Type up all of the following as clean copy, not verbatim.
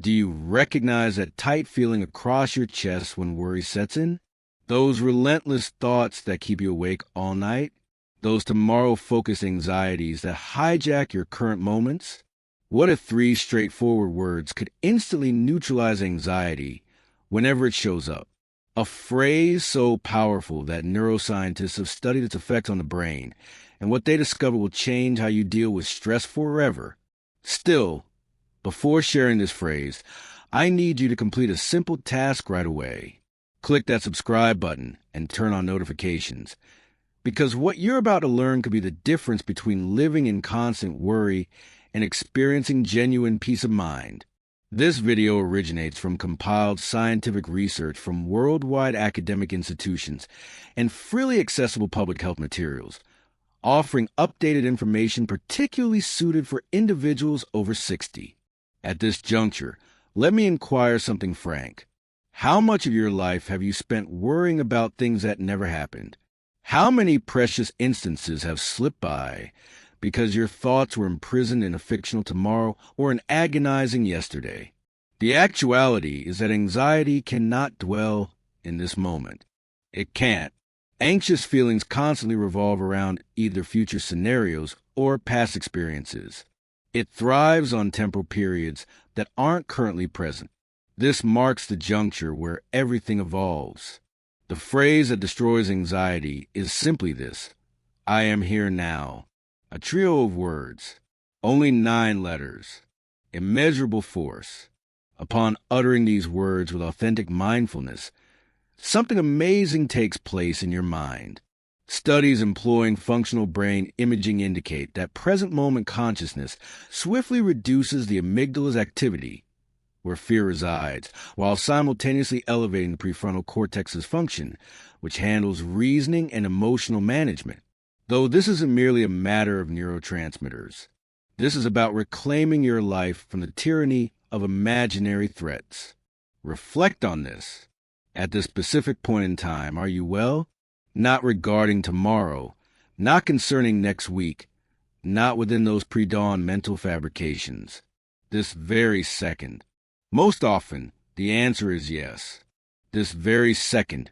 Do you recognize that tight feeling across your chest when worry sets in? Those relentless thoughts that keep you awake all night? Those tomorrow-focused anxieties that hijack your current moments? What if 3 straightforward words could instantly neutralize anxiety whenever it shows up? A phrase so powerful that neuroscientists have studied its effect on the brain, and what they discover will change how you deal with stress forever. Still, before sharing this phrase, I need you to complete a simple task right away. Click that subscribe button and turn on notifications, because what you're about to learn could be the difference between living in constant worry and experiencing genuine peace of mind. This video originates from compiled scientific research from worldwide academic institutions and freely accessible public health materials, offering updated information particularly suited for individuals over 60. At this juncture, let me inquire something frank. How much of your life have you spent worrying about things that never happened? How many precious instances have slipped by because your thoughts were imprisoned in a fictional tomorrow or an agonizing yesterday? The actuality is that anxiety cannot dwell in this moment. It can't. Anxious feelings constantly revolve around either future scenarios or past experiences. It thrives on temporal periods that aren't currently present. This marks the juncture where everything evolves. The phrase that destroys anxiety is simply this: I am here now. A trio of words, only 9 letters, immeasurable force. Upon uttering these words with authentic mindfulness, something amazing takes place in your mind. Studies employing functional brain imaging indicate that present moment consciousness swiftly reduces the amygdala's activity, where fear resides, while simultaneously elevating the prefrontal cortex's function, which handles reasoning and emotional management. Though this isn't merely a matter of neurotransmitters. This is about reclaiming your life from the tyranny of imaginary threats. Reflect on this. At this specific point in time, are you well? Not regarding tomorrow, not concerning next week, not within those pre-dawn mental fabrications. This very second. Most often, the answer is yes. This very second,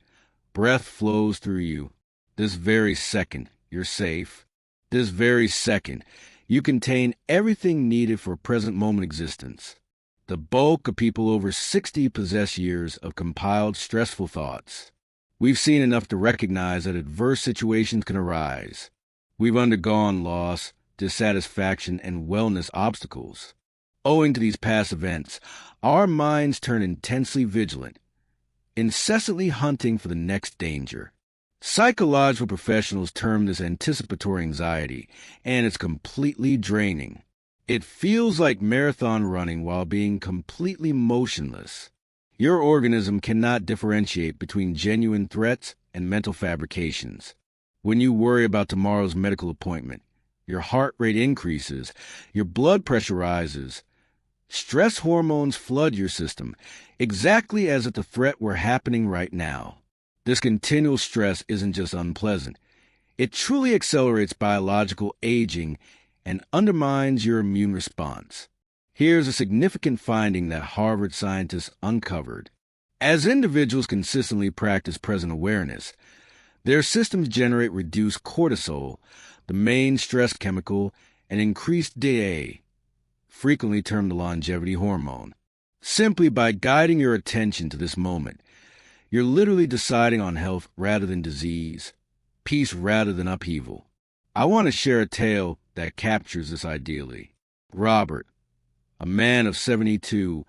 breath flows through you. This very second, you're safe. This very second, you contain everything needed for present moment existence. The bulk of people over 60 possess years of compiled stressful thoughts. We've seen enough to recognize that adverse situations can arise. We've undergone loss, dissatisfaction, and wellness obstacles. Owing to these past events, our minds turn intensely vigilant, incessantly hunting for the next danger. Psychological professionals term this anticipatory anxiety, and it's completely draining. It feels like marathon running while being completely motionless. Your organism cannot differentiate between genuine threats and mental fabrications. When you worry about tomorrow's medical appointment, your heart rate increases, your blood pressure rises. Stress hormones flood your system, exactly as if the threat were happening right now. This continual stress isn't just unpleasant. It truly accelerates biological aging and undermines your immune response. Here's a significant finding that Harvard scientists uncovered. As individuals consistently practice present awareness, their systems generate reduced cortisol, the main stress chemical, and increased DA, frequently termed the longevity hormone. Simply by guiding your attention to this moment, you're literally deciding on health rather than disease, peace rather than upheaval. I want to share a tale that captures this ideally. Robert, a man of 72,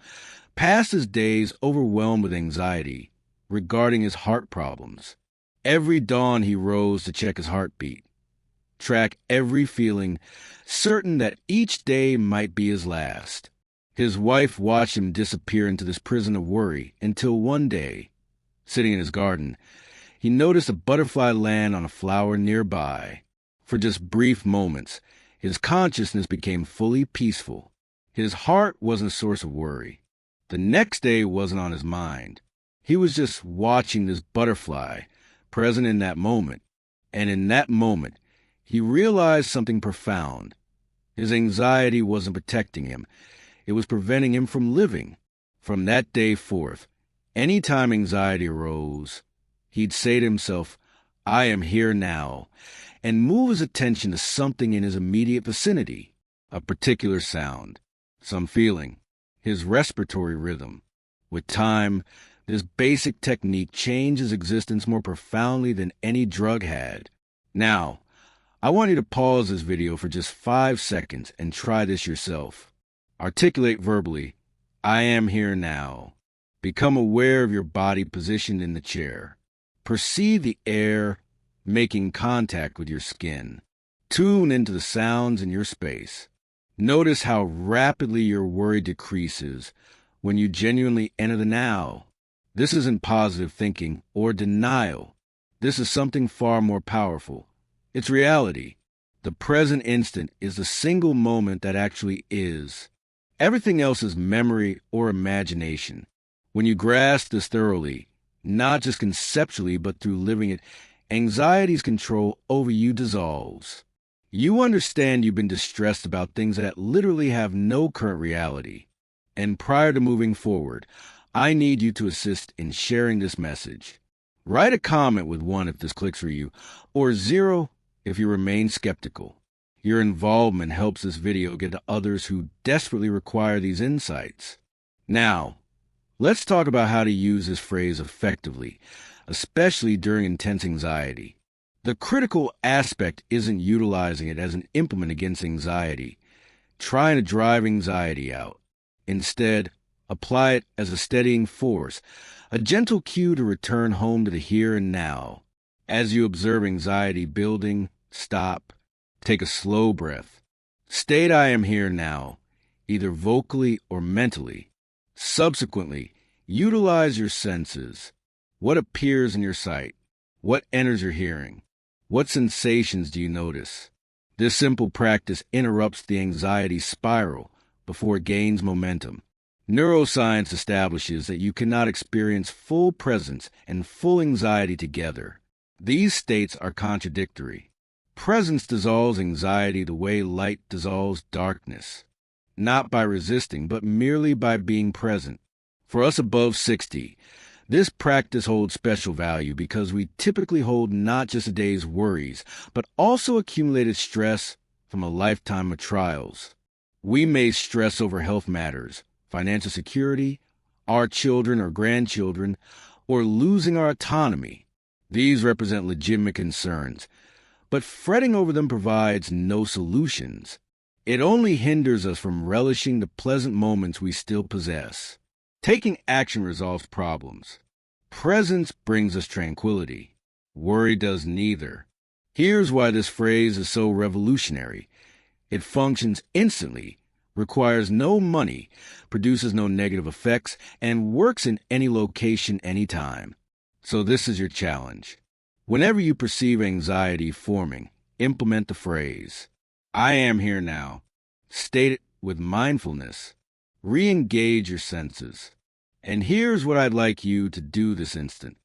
passed his days overwhelmed with anxiety regarding his heart problems. Every dawn he rose to check his heartbeat, track every feeling, certain that each day might be his last. His wife watched him disappear into this prison of worry until one day, sitting in his garden, he noticed a butterfly land on a flower nearby. For just brief moments, his consciousness became fully peaceful. His heart wasn't a source of worry. The next day wasn't on his mind. He was just watching this butterfly, present in that moment. And in that moment, he realized something profound. His anxiety wasn't protecting him. It was preventing him from living. From that day forth, any time anxiety arose, he'd say to himself, I am here now, and move his attention to something in his immediate vicinity, a particular sound, some feeling, his respiratory rhythm. With time, this basic technique changed his existence more profoundly than any drug had. Now, I want you to pause this video for just 5 seconds and try this yourself. Articulate verbally, I am here now. Become aware of your body positioned in the chair. Perceive the air making contact with your skin. Tune into the sounds in your space. Notice how rapidly your worry decreases when you genuinely enter the now. This isn't positive thinking or denial. This is something far more powerful. It's reality. The present instant is the single moment that actually is. Everything else is memory or imagination. When you grasp this thoroughly, not just conceptually but through living it, anxiety's control over you dissolves. You understand you've been distressed about things that literally have no current reality. And prior to moving forward, I need you to assist in sharing this message. Write a comment with 1 if this clicks for you, or 0 if you remain skeptical. Your involvement helps this video get to others who desperately require these insights. Now, let's talk about how to use this phrase effectively, especially during intense anxiety. The critical aspect isn't utilizing it as an implement against anxiety, trying to drive anxiety out. Instead, apply it as a steadying force, a gentle cue to return home to the here and now. As you observe anxiety building, stop, take a slow breath. State I am here now, either vocally or mentally. Subsequently, utilize your senses. What appears in your sight? What enters your hearing? What sensations do you notice? This simple practice interrupts the anxiety spiral before it gains momentum. Neuroscience establishes that you cannot experience full presence and full anxiety together. These states are contradictory. Presence dissolves anxiety the way light dissolves darkness, not by resisting, but merely by being present. For us above 60, this practice holds special value because we typically hold not just a day's worries, but also accumulated stress from a lifetime of trials. We may stress over health matters, financial security, our children or grandchildren, or losing our autonomy. These represent legitimate concerns, but fretting over them provides no solutions. It only hinders us from relishing the pleasant moments we still possess. Taking action resolves problems. Presence brings us tranquility. Worry does neither. Here's why this phrase is so revolutionary. It functions instantly, requires no money, produces no negative effects, and works in any location, anytime. So this is your challenge. Whenever you perceive anxiety forming, implement the phrase, I am here now. State it with mindfulness. Re-engage your senses. And here's what I'd like you to do this instant.